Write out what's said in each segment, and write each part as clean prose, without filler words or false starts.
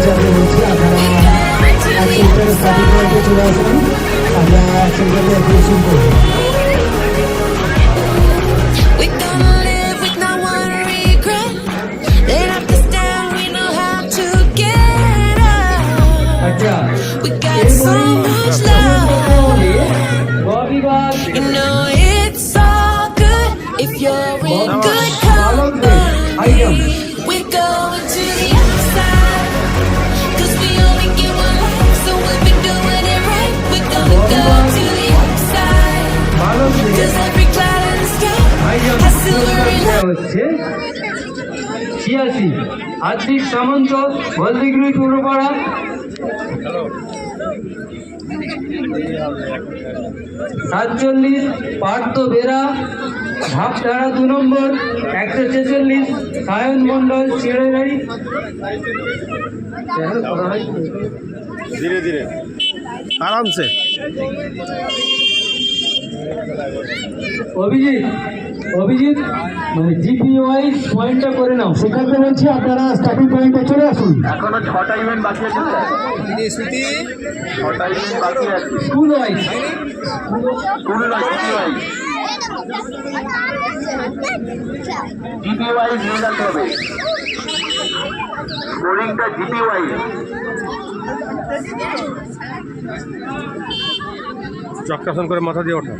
চাপে বলছি আপনারা সেন্টারে স্টার্টিং পয়েন্টে চলে আসুন। আমরা সেন্টারে ফিনিশিং করবো। We're gonna live with not one regret. Then after stand, we know how to get up. আচ্ছা, We got so much love. You know it's all good if you're in good company. We're going to the outside, 'cause we only get one life, so we'll be doing it right. We're gonna go to the outside, 'cause every cloud in the sky has silver in it. হচ্ছে 86 আর্থিক সামন্ত বলদিগুড়ি পৌরপাড়া। সাতচল্লিশ পার্থ বেরা ভাবধারা 2 নম্বর 146 সায়ন মন্ডল চিড়েবাড়ি। ধীরে ধীরে আরামসে। অভিজিৎ মানে GPY পয়েন্টটা করে নাও। সেক্ষেত্রে বলছি আপনারা স্টার্টিং পয়েন্টে চলে আসুন। এখনো 6টা ইভেন্ট বাকি আছে, 6টা ইভেন্ট বাকি আছে। স্কুল ওয়াইজ জিপিওয়াই নিয়ে যেতে হবে, স্কোরিংটা জিপিওয়াই। চক্রাসন করে মাথা দিয়ে ওঠা।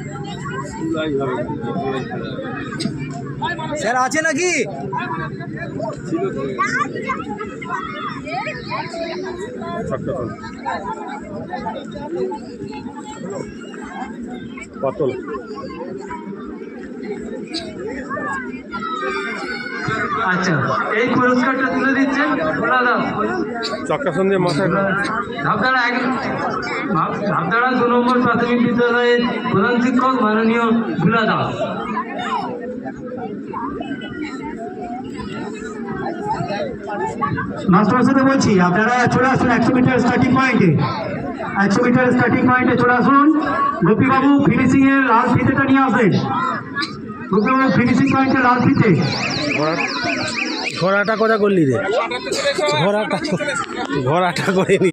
স্যার আছে নাকি? চক্রাসন পাতল। আচ্ছা, এই পুরস্কারটা তুলে দিচ্ছেন দাদা। চক্রাসন দিয়ে মাথায় ভাবধারা 2 নম্বর প্রাথমিক বিদ্যালয়ের প্রধান শিক্ষক মাননীয় ভোলা দাস। মাস্টারের সাথে বলছি আপনারা চলে আসুন 100 মিটার স্টার্টিং পয়েন্টে। 100 মিটার স্টার্টিং পয়েন্টে চলে আসুন। গোপীবাবু ফিনিশিং এর লাল ফিতেটা নিয়ে আসেন। গোপীবাবু ফিনিশিং পয়েন্টে লাল ফিতে। ঘোড়াটা কোথা করলি রে? ঘোড়াটা করে নি।